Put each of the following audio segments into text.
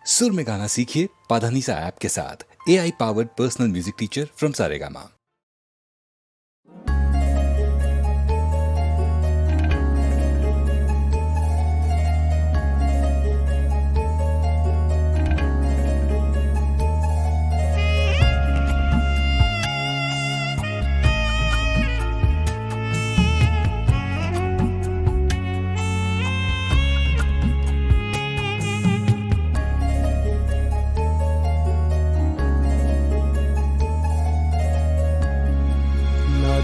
सुर में गाना सीखिए पाधानीसा ऐप के साथ। AI powered personal music teacher from Saregama.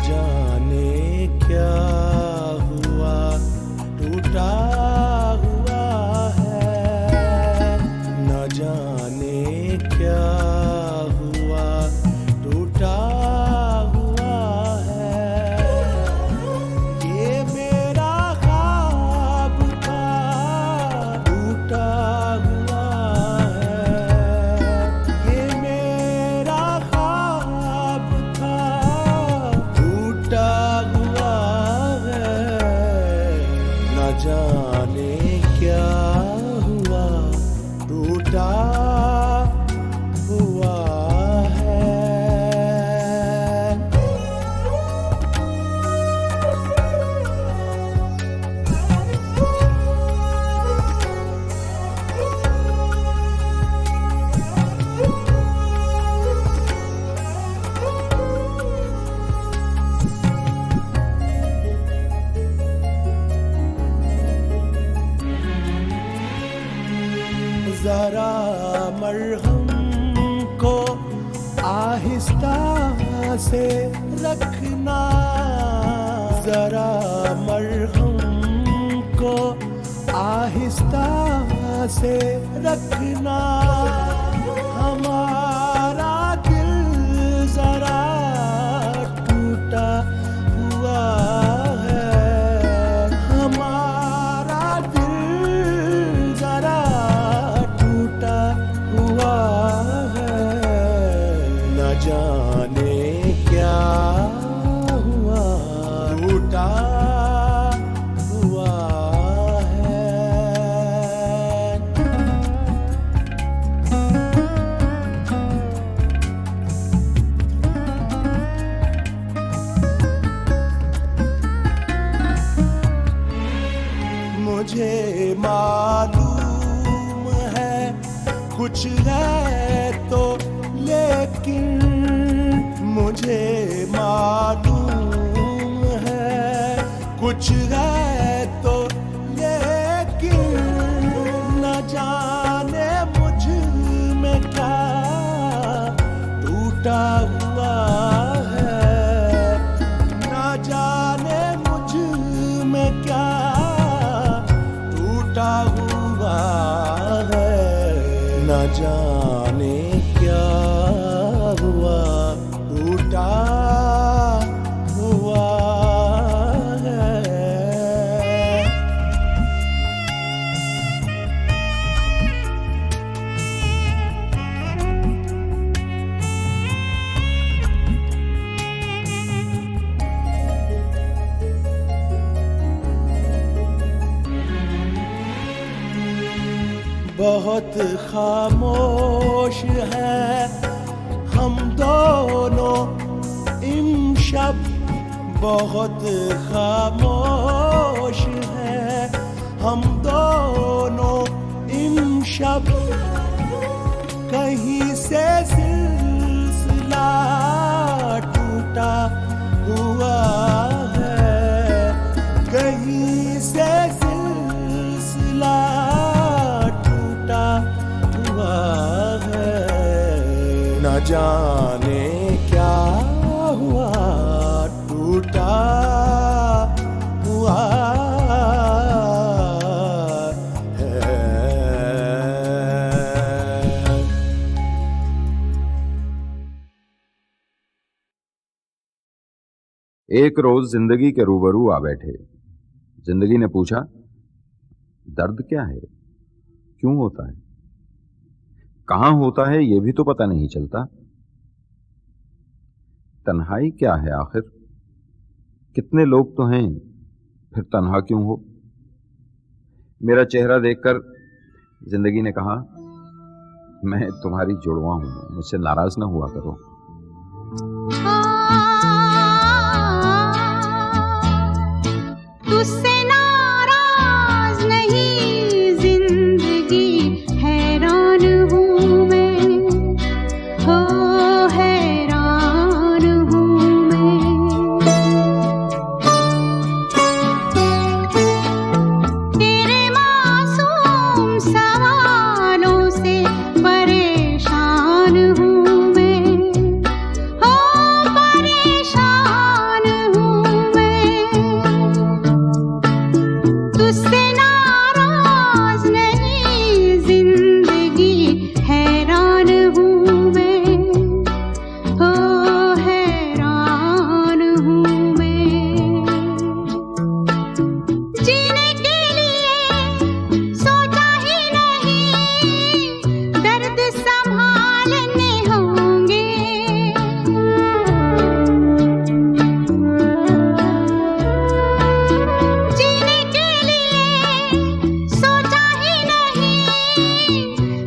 जाने क्या हुआ टूटा हुआ है, न जाने क्या हुआ टूटा हुआ है। ये मेरा ख्वाब था टूटा हुआ है, ये मेरा ख्वाब था टूटा हुआ है, न जाने क्या हुआ टूटा हुआ है। जरा मरहम को आहिस्ता से रखना, जरा मरहम को आहिस्ता से रखना। हमारा दिल जरा टूटा हुआ है, हमारा दिल जरा टूटा हुआ है, न जाने क्या हुआ टूटा हुआ है। मुझे मालूम है कुछ है तो, लेकिन मुझे मालूम है कुछ है तो, लेकिन न जाने मुझ में क्या टूटा हुआ है, न जाने मुझ में क्या टूटा हुआ है, न जाने क्या हुआ टूटा हुआ है। बहुत खामोश है हम दोनों इमशब, बहुत खामोश है हम दोनों इमशब। कहीं से सिलसिला टूटा हुआ है, कहीं से सिलसिला टूटा हुआ है, न जाने क्या हुआ टूटा हुआ है। एक रोज जिंदगी के रूबरू आ बैठे। जिंदगी ने पूछा, दर्द क्या है, क्यों होता है, कहां होता है, यह भी तो पता नहीं चलता। तन्हाई क्या है आखिर, कितने लोग तो हैं, फिर तन्हा क्यों हो। मेरा चेहरा देखकर जिंदगी ने कहा, मैं तुम्हारी जुड़वा हूं, मुझसे नाराज ना हुआ करो। तुझसे नाराज नहीं जिंदगी, हैरान हूँ मैं, हो हैरान हूँ मैं। तेरे मासूम सवालों से परेशान हूँ मैं, हो परेशान हूँ मैं। तुझसे नाराज नहीं जिंदगी, हैरान हूँ मैं, हो हैरान हूँ मैं। जीने के लिए सोचा ही नहीं, दर्द संभालने होंगे। जीने के लिए सोचा ही नहीं,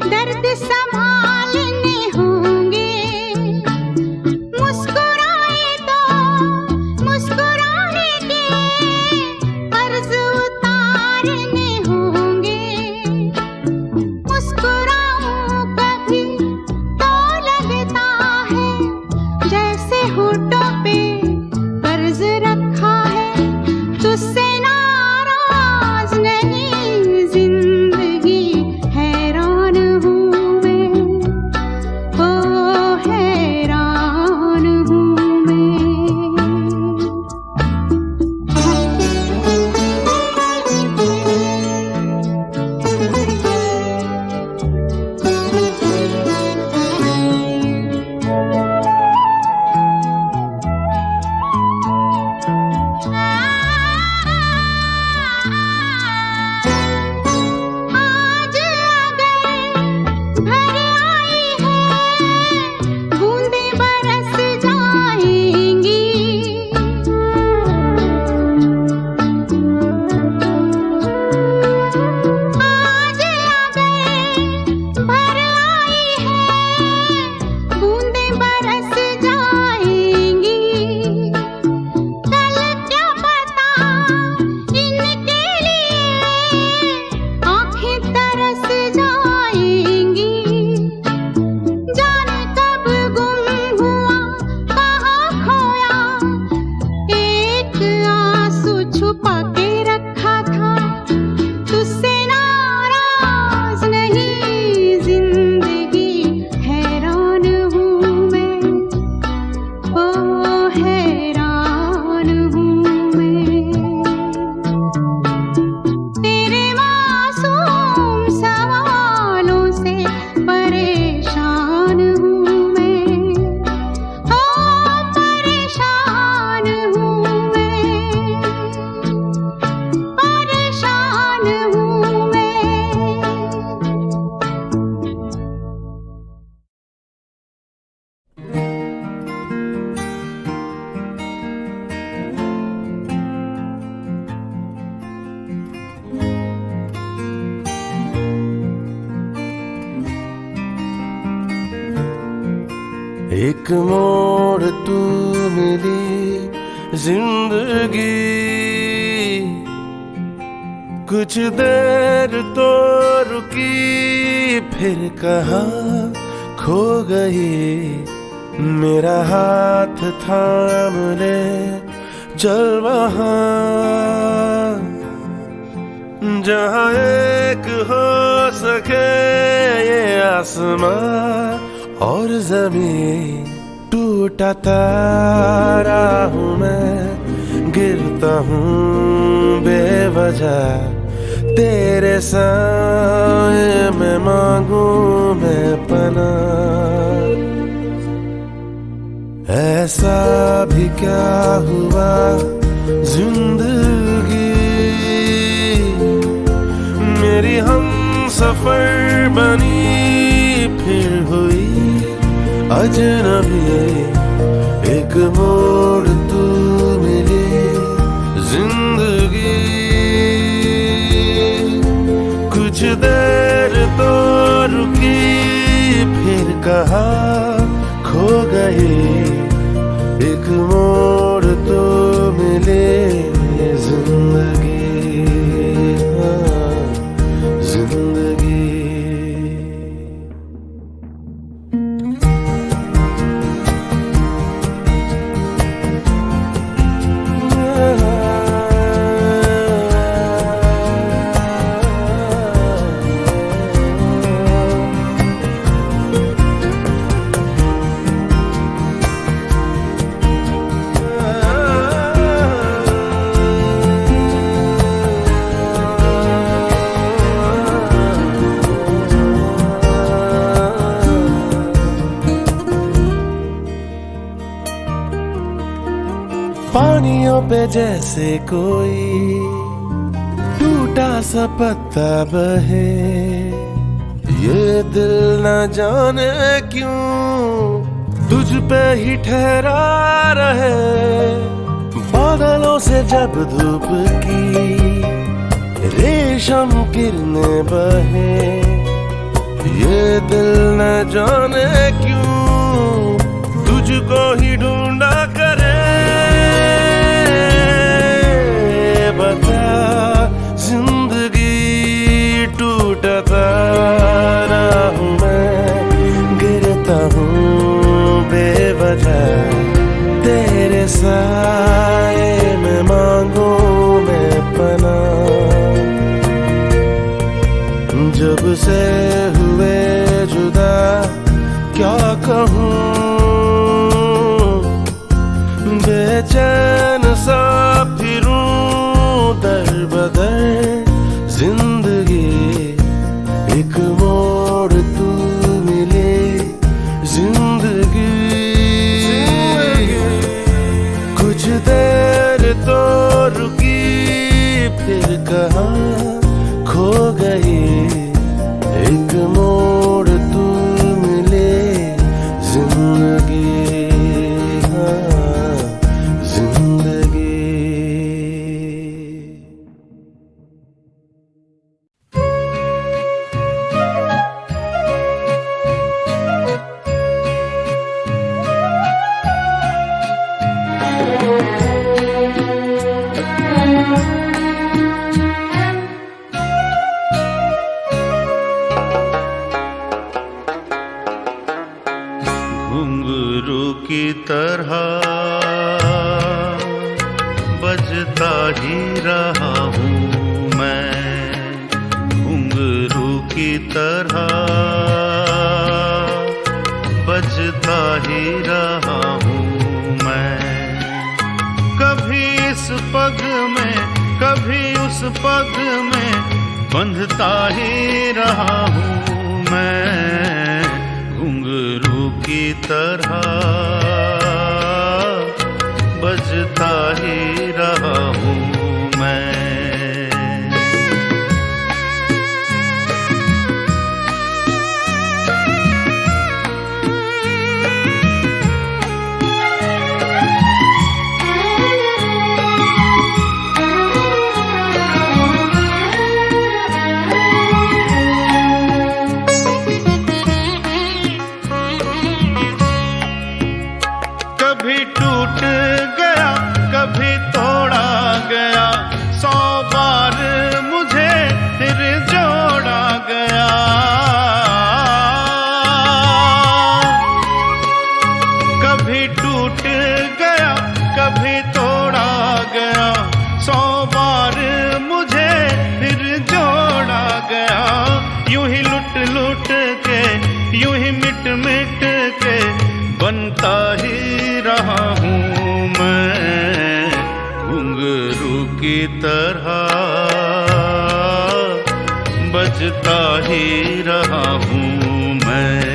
दर्द संभालने होंगे। मुस्कुराए तो मुस्कुराने के कर्ज उतारने होंगे। मुस्कुराऊं कभी तो लगता है जैसे होठों पे कर्ज रखा है। तुझसे नाराज नहीं जिंदगी, हैरान हूँ मैं, ओ हैरान हूँ मैं। आज अगर भर आई है, बूंदें बरस जाएंगी। आज अगर भर आई है, बूंदें बरस जाएंगी। कल क्या पता इनके लिए आँखें तरस जाएंगी। जाने कब गुम हुआ, कहाँ खोया, एक आंसू छुपा के रखा था। तुझसे नाराज नहीं जिंदगी, हैरान हूँ मैं, ओ हैरान हूँ मैं। तेरे मासूम सवालों से परेशान हूँ मैं, हो परेशान हूँ मैं, परेशान हूँ मैं। एक मोड़ तू मिली जिंदगी, कुछ देर तो रुकी, फिर कहाँ खो गई। मेरा हाथ थाम ले, चल वहाँ जहाँ एक हो सके ये आसमां और जमीन। टूटा तारा हूँ मैं, गिरता हूँ बेवजह, तेरे साए में मांगू मैं पनाह। ऐसा भी क्या हुआ जिंदगी, मेरी हम सफर बनी, फिर हुई अजनबी। एक मोड़ तू मिली जिंदगी, कुछ देर तो रुकी, कहाँ खो गए, एक मोड़ तो मिले जिंदगी, हाँ, जिंदगी। पानियों पे जैसे कोई टूटा सा पत्ता बहे, ये दिल न जाने क्यों तुझ पे ही ठहरा रहे। बादलों से जब धूप की रेशम किरणें बहे, ये दिल न जाने क्यों तुझको ही ढूंढा करे। बता जिंदगी टूटा तारा हूँ मैं, गिरता हूँ बेवजह तेरे साए में, मांगू मैं पनाह। जब से हुए जुदा क्या कहूँ, बेचैन सा फिरूं दर बदर जिंदगी, एक मोड़ तू मिले जिंदगी। कुछ देर तो रुकी फिर कहाँ खो गई, एक मोड़ तू मिले जिंदगी, हाँ, जिंदगी। घुंघरू की तरह बजता ही रहा हूँ मैं, घुंघरू की तरह बजता ही रहा हूँ मैं। कभी इस पग में कभी उस पग में बंधता ही रहा हूँ मैं, घुंघरू की तरह बजता ही रहा हूँ मैं। कभी टूट गया कभी तोड़ा गया, 100 बार मुझे फिर जोड़ा गया। कभी टूट गया कभी तोड़ा गया, 100 बार मुझे फिर जोड़ा गया। यूं ही लुट लुट के यूं ही मिट मिट के बनता ही रहा हूँ मैं, घुंघरू की तरह बजता ही रहा हूँ मैं।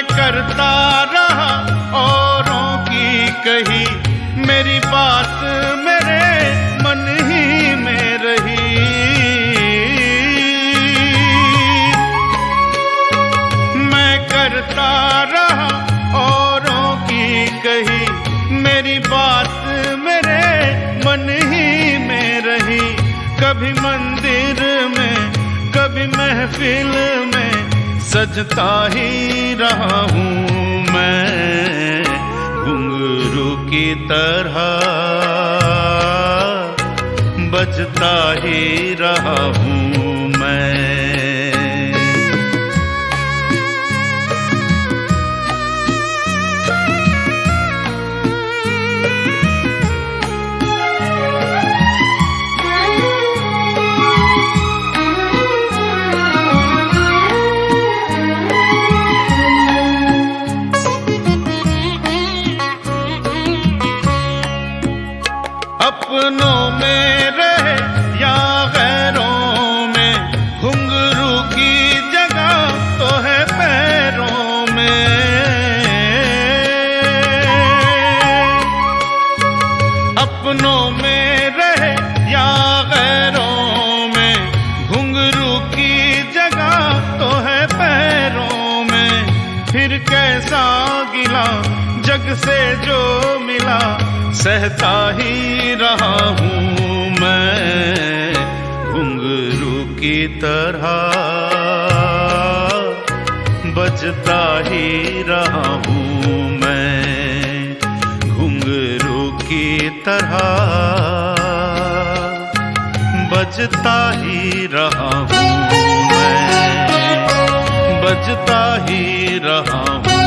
करता रहा औरों की कही, मेरी बात मेरे मन ही में कभी मंदिर में कभी महफिल में सजता ही रहा हूँ मैं, घुंघरू की तरह बजता ही रहा हूँ मैं। अपनों में रहे या गैरों में, घुंघरू की जगह तो है पैरों में। अपनों में रहे या गैरों में, घुंघरू की जगह तो है पैरों में। फिर कैसा गिला जग से जो मिला, सहता ही रहा हूँ मैं, घुंघरू की तरह बजता ही रहा हूँ मैं, घुंघरू की तरह बजता ही रहा हूँ मैं, बजता ही रहा हूँ मैं।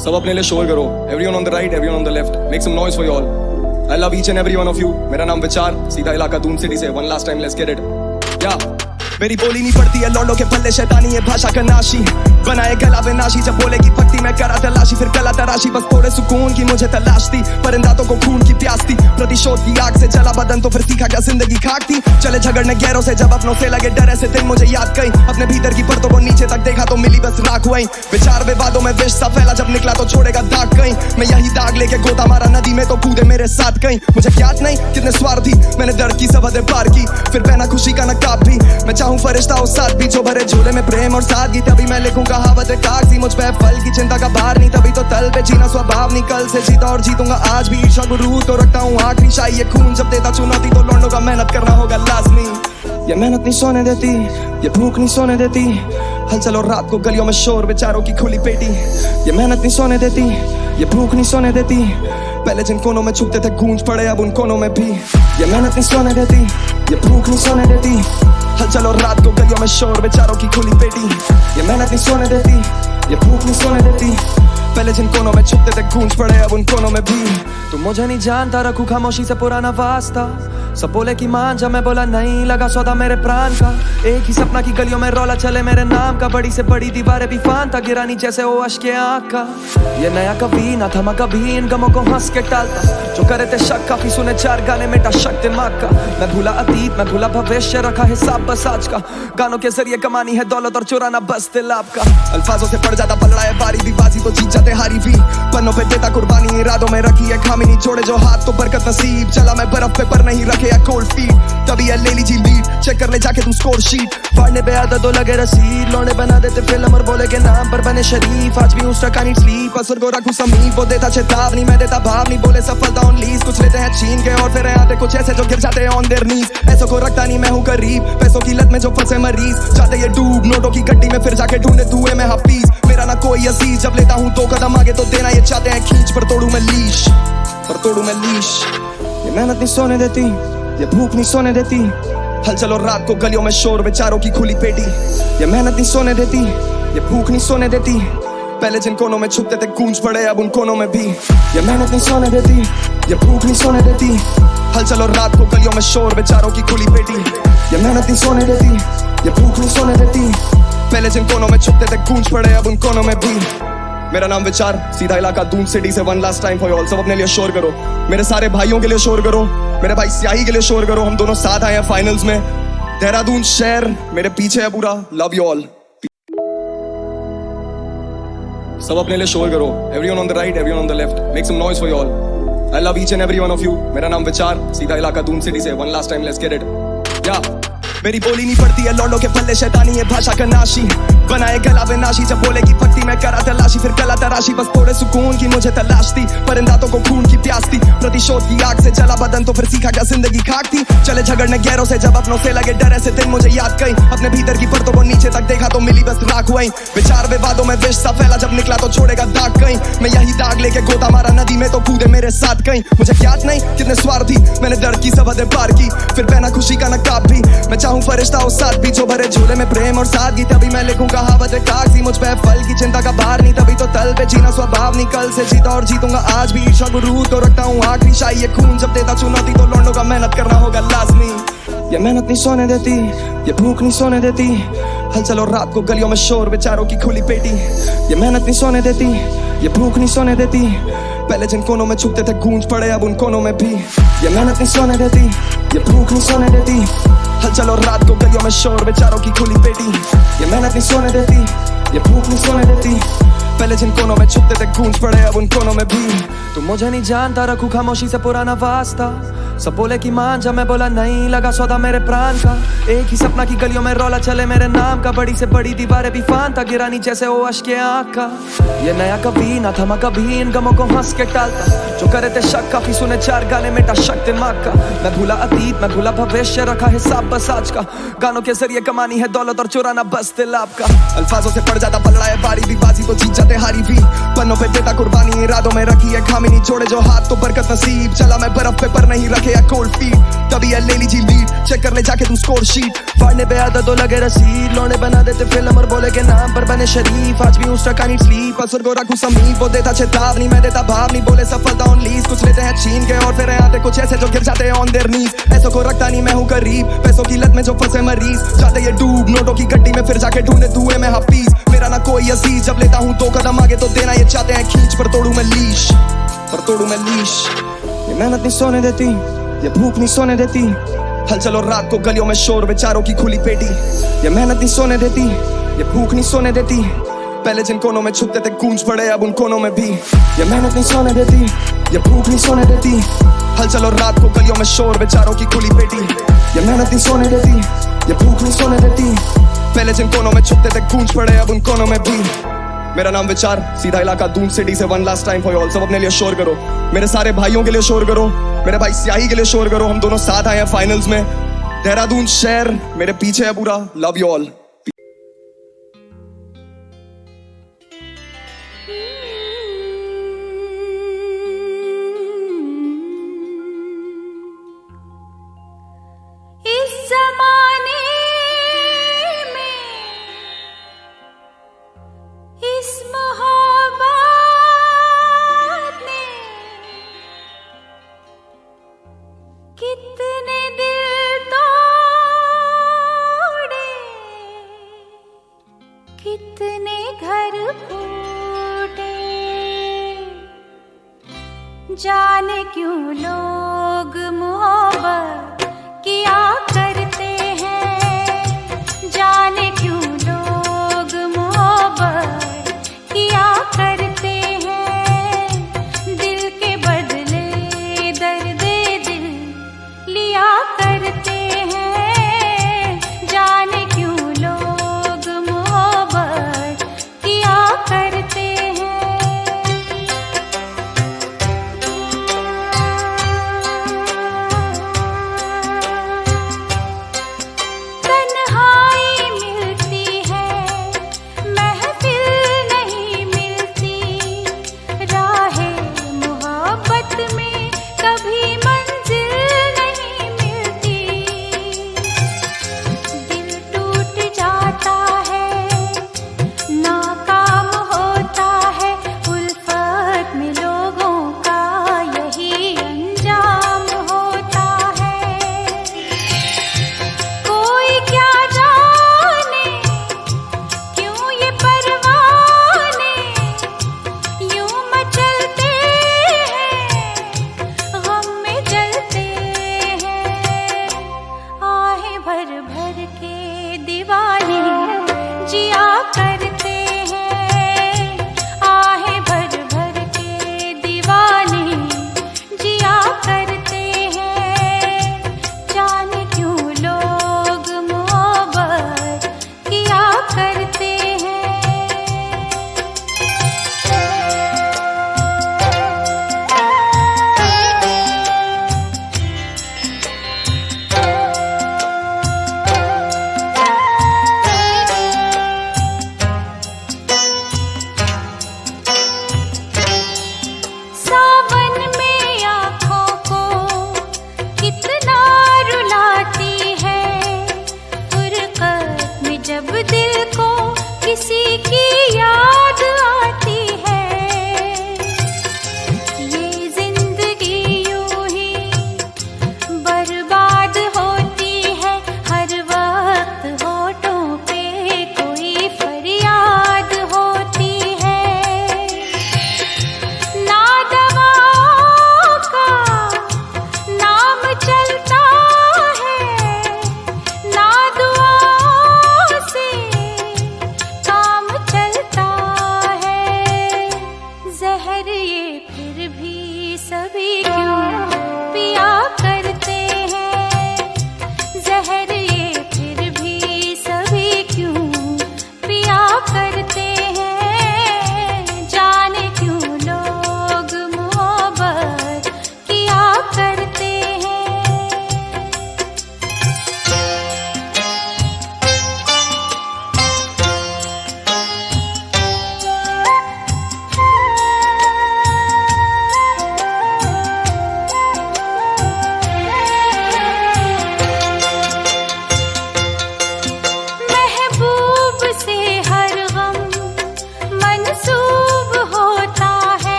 सब अपने लिए शोर करो, everyone on the right, everyone on the left, make some noise for you all. I love each and every one of you. मेरा नाम विचार, सीधा इलाका दून सिटी से। One last time, let's get it. या मेरी बोली नहीं पड़ती है लौंडों के पल्ले, शैतानी है भाषा का नाशी, बनाए गला विनाशी। जब बोले की पकती मैं करा तलाशी, फिर गला तराशी। बस थोड़े सुकून की मुझे तलाश थी, परिंदातों को खून की प्यास थी। प्रतिशोध की आग से जला बदन तो फिर सीखा क्या जिंदगी खाक थी। चले झगड़ने गैरों से जब अपनों से लगे डर, ऐसे दिन मुझे याद कई। अपने भीतर की परतों को नीचे तक देखा तो मिली बस राख हुई। विचार विवादों में विष सा फैला, जब निकला तो छोड़ेगा दाग कहीं। मैं यही दाग लेके गोता मारा नदी में तो कूदे मेरे साथ कहीं। मुझे ज्ञात नहीं कितने स्वार्थी मैंने दर्द की सब हदें पार की, फिर पहना खुशी का नकाब भी। मैं चाहूं फरिश्ता हो साथ भी, जो भरे झोले में प्रेम और सादगी। तभी मैं लिखूं कहावतें कागजी, मुझ पे फल की चिंता का भार नहीं। तभी तो तल पे जीना स्वभाव नहीं, कल से जीता और जीतूंगा आज भी। ईर्ष्या गुरु तो रखता हूँ आखिरी शाही, ये खून जब देता चुनौती तो लौंडों का मेहनत करना होगा लाजमी। ये मेहनत नहीं सोने देती, ये भूख नहीं सोने देती। हलचल और रात को गलियों में शोर, बेचारों की खुली पेटी। ये मेहनत नहीं सोने देती, ये भूख नहीं सोने देती। पहले जिन कोनों में छुपते थे गूंज पड़े अब उन कोनों में भी। ये मेहनत नहीं सोने देती, ये भूख नहीं सोने देती। हलचल और रात को गलियों में शोर, बेचारों की खुली पेटी। ये मेहनत नहीं सोने देती, ये भूख नहीं सोने देती। पहले जिन कोनों में छुपते थे गूंज पड़े अब उन कोनों में भी। तुम मुझे नहीं जानता, रखूं खामोशी से पुराना वास्ता। सब बोले कि मान जा, मैं बोला नहीं, लगा सौदा मेरे प्राण का। एक ही सपना की गलियों में रौला चले मेरे नाम का। बड़ी से बड़ी दीवारें भी फान था, गिरानी जैसे वो अश्के आँख का। ये नया कभी ना थमा कभी, इन गमों को हंस के टालता। जो करे थे शक काफी सुने, चार गाने मेटा शक दिमाग का। मैं भूला अतीत, मैं भूला भविष्य, रखा हिसाब बस आज का। गानों के जरिए कमानी है दौलत और चुराना बस दिल आपका। अल्फाजों से पड़ जाता पलड़ा है बारी भी, बाजी तो जीत जाते हारी भी। पन्नों पे देता कुर्बानी, इरादों में रखी है खामी। नहीं जोड़े जो हाथ तो बरकत नसीब। चला मैं बर्फ पे पर नहीं रखे या कोल्ड फीट। तभी है ले लीजिए लीड, चेक कर ले जाके तुम स्कोर शीट। फाड़ने पे आदत तो लगे रसीद, लौंडे बना देते फिल्म और बोले के नाम पर बने शरीफ। आज भी उस टका नहीं स्लीप, असर को रखूं समीप। वो देता चेतावनी, मैं देता भाव नहीं। बोले सफलता ऑन लीज, कुछ लेते हैं छीन के और फिर आते कुछ ऐसे जो गिर जाते हैं ऑन देयर नीज। ऐसों को रखता नहीं मैं हूँ करीब, पैसों की लत में जो फंसे मरीज। जाते ये डूब नोटों की गड्डी में, फिर जाके ढूंढे धुएं में हफीज। मेरा ना कोई अजीज, जब लेता हूँ 2 कदम आगे तो देना ये चाहते हैं खींच। पर तोड़ू मैं लीश, पर तोड़ू मैं लीश। ये मेहनत नहीं सोने देती, ये भूख नहीं सोने देती। हलचल और रात को गलियों में शोर, बेचारों की खुली पेटी। ये मेहनत नहीं सोने देती, ये भूख नहीं सोने देती। पहले जिन कोनों में छुपते थे गूंज पड़े अब उन कोनों में भी। ये मेहनत नहीं सोने देती, ये भूख नहीं सोने देती। हलचल और रात को गलियों में शोर, बेचारों की खुली पेटी। ये मेहनत नहीं सोने देती, ये भूख नहीं सोने देती। पहले जिन कोनों में छुपते थे गूंज पड़े अब उन कोनों में भी। मेरा नाम विचार, सीधा इलाका दून सिटी से। One last time for all, सब अपने लिए शोर करो। मेरे सारे भाइयों के लिए शोर करो, मेरे भाई स्याही के लिए शोर करो। हम दोनों साथ आए हैं फाइनल्स में। देहरादून शहर मेरे पीछे है पूरा। Love you all. सब अपने लिए शोर करो, everyone on the right, everyone on the left, make some noise for you all. I love each and every one of you. मेरा नाम विचार, सीधा इलाका दून सिटी से। One last time, let's get it. या मेरी बोली नहीं पड़ती है लौंडों के पल्ले, शैतानी है भाषा का नाशी, बनाए गला बेनाशी, जब बोले की पट्टी मैं करा तलाशी, फिर गला तराशी, बस थोड़े सुकून की मुझे तलाश थी, परिंदातों को खून की प्यास थी, प्रतिशोध की आग से जला बदन तो फिर सीखा क्या जिंदगी खाक थी, चले झगड़ने गैरों से जब अपनों से लगे डर, ऐसे दिन मुझे याद कई, अपने भीतर की परतों को नीचे तक देखा तो मिली बस राख वहीं, विचार विवादों में विष सा फैला, जब निकला तो छोड़ेगा दाग कहीं, मैं यही दाग लेके गोता मारा नदी में तो कूदे मेरे साथ कहीं, मुझे ज्ञात नहीं कितने स्वार्थी मैंने दर्द की सब हदें पार की, फिर पहना खुशी का नकाब भी, मैं चाहूं फरिश्ता हो साथ भी, जो भरे झूले में प्रेम और सादगी, तभी मैं लिखूं कहावतें कागजी, मुझ पे फल की चिंता का भार नहीं, तभी तो तल पे जीना स्वभाव नहीं, कल से जीता और जीतूंगा आज भी, ईर्ष्या गुरु तो रखता हूँ आखिरी शाही, ये खून जब देता चुनौती तो लौंडों का मेहनत करना होगा लाजमी, ये मेहनत नहीं सोने देती, ये भूख नहीं सोने देती, हलचल और रात को गलियों में शोर बेचारों की खुली पेटी, ये मेहनत नहीं सोने देती, ये भूख नहीं सोने देती, पहले जिन कोनों में छुपते थे गूंज पड़े अब उन कोनों में भी, ये मेहनत नहीं सोने देती, ये भूख नहीं सोने देती, हलचल और रात को गलियों में शोर बेचारों की खुली पेटी, ये मेहनत नहीं सोने देती, ये भूख नहीं सोने देती, पहले जिन कोनों में छुपते थे गूंज पड़े अब उन कोनों में भी, तू मुझे नहीं जानता, रखू खामोशी से पुराना वास्ता, सब बोले कि मान जा, मैं बोला नहीं, लगा सौदा मेरे प्राण का, एक ही सपना की गलियों में रौला चले मेरे नाम का, बड़ी से बड़ी दीवारें भी फानता, गिरानी जैसे वो अश्के आँख का, ये नया कभी ना थमा कभी, इन गमों को हंस के टालता, जो करे थे शक काफी सुने चार गाने मेटा शक दिमाग का, मैं भूला अतीत मैं भूला भविष्य, रखा हिसाब बस आज का, गानों के जरिए कमानी है दौलत और चुराना बस दिल आपका, अल्फाजों से पड़ जाता पलड़ा है बारी भी, बाजी तो जीत जाते हारी भी, पन्नों पे देता कुर्बानी, इरादों में रखी है खामी नहीं, जोड़े जो हाथ तो बरकत नसीब, चला मैं बर्फ पे पर नहीं रखे या कोल्ड फीट, तभी है ले लीजिए लीड, चेक कर ले जाके तू स्कोर शीट, फाड़ने पे आदत तो लगे रसीद, लौंडे बना देते फिल्म और बोले के नाम पर बने शरीफ, आज भी उस टका नीड स्लीप, असुर को रखूं समीप, वो देता चेतावनी मैं देता भाव नहीं, बोले सफलता ऑन लीज, कुछ लेते हैं छीन के और फिर आते कुछ ऐसे जो गिर जाते हैं ऑन देयर नीज, ऐसों को रखता नहीं मैं हूं करीब, पैसों की लत में जो फंसे मरीज, जाते ये डूब नोटों की गड्डी में फिर जाके ढूंढे धुएं में हाफिज, मेरा ना कोई अजीज, जब लेता हूं 2 कदम आगे तो देना ये चाहते हैं खींच, पर तोड़ू मैं लीश, पर तोड़ू मैं लीश, ये मेहनत नहीं सोने देती, ये भूख नहीं सोने देती, हलचल और रात को गलियों में शोर बेचारों की खुली पेटी, ये मेहनत नहीं सोने देती, ये भूख नहीं सोने देती, पहले जिन कोनों में छुपते थे गूंज पड़े अब उन कोनों में भी, ये मेहनत नहीं सोने देती, ये भूख नहीं सोने देती, हलचल और रात को गलियों में शोर बेचारों की खुली पेटी, ये मेहनत नहीं सोने देती, ये भूख नहीं सोने देती, पहले जिन कोनों में छुपते थे गूंज पड़े अब उन कोनों में भी, मेरा नाम विचार, सीधा इलाका दून सिटी से, one last time for all, सब अपने लिए शोर करो, मेरे सारे भाइयों के लिए शोर करो, मेरे भाई स्याही के लिए शोर करो, हम दोनों साथ आए हैं फाइनल्स में, देहरादून शहर मेरे पीछे है पूरा, लव यू ऑल। इस जमाने में इस मोहब्बत ने कितने दिल तोड़े, कितने घर फूटे, जाने क्यों लोग मोहब्बत किया करते हैं, जाने क्यों लोग मोहब्बत किया करते हैं, दिल के बदले दर्द दिल लिया करते हैं, जाने क्यों लोग मोहब्बत किया करते हैं। जाने क्यों लोग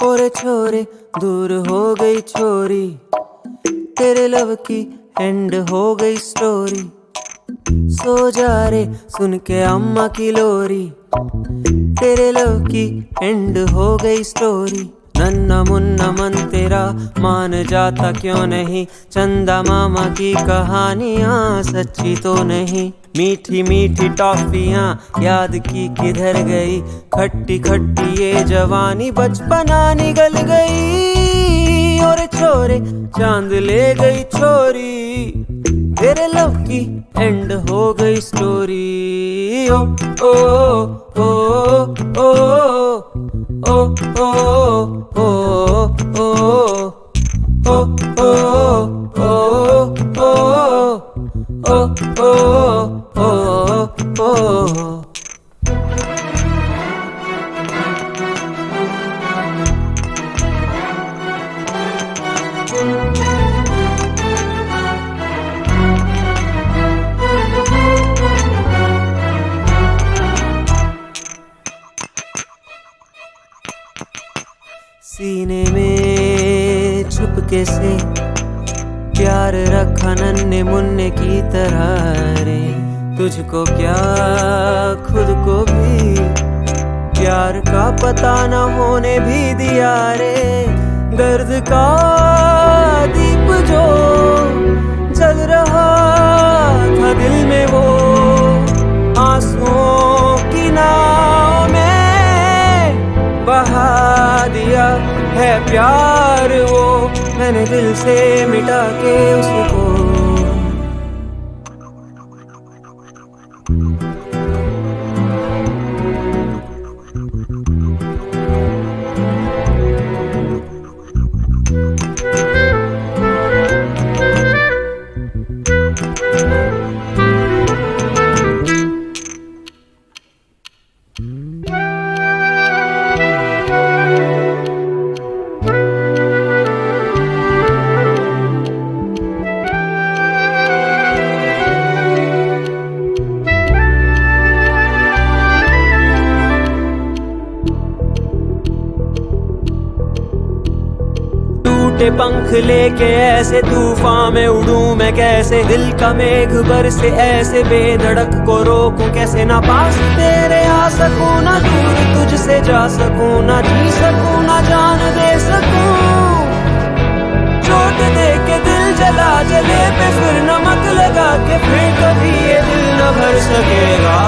ओरे छोरे दूर हो गई छोरी, तेरे लव की एंड हो गई स्टोरी। सो जा रे सुन के अम्मा की लोरी, तेरे लव की एंड हो गई स्टोरी। नन्ना मुन्ना मन तेरा मान जाता क्यों नहीं, चंदा मामा की कहानियाँ सच्ची तो नहीं। मीठी मीठी टॉफियाँ याद की किधर गई, खट्टी खट्टी ये जवानी बचपना निगल गई। और छोरे चांद ले गई छोरी, तेरे लव की एंड हो गई स्टोरी। ओ ओ ओ ओ ओ ओ ओ ओ ओ ओ ओ ओ। सीने में चुपके से प्यार रखा नन्हे मुन्ने की तरह रे, तुझको क्या खुद को भी प्यार का पता न होने भी दिया रे। गर्द का दीप जो जल रहा था दिल में, वो आंसुओं की नाव में बहा दिया है प्यार वो, मैंने दिल से मिटा के उसको। पंख लेके ऐसे तूफान में उड़ूं मैं कैसे, दिल का मेघ बरसे ऐसे बेधड़क को रोकूं कैसे। ना पास तेरे आ सकूं ना दूर तुझसे जा सकूं, ना जी सकूं ना जान दे सकूं। चोट दे के दिल जला जले पे फिर नमक लगा के फिर कभी ये दिल न भर सकेगा।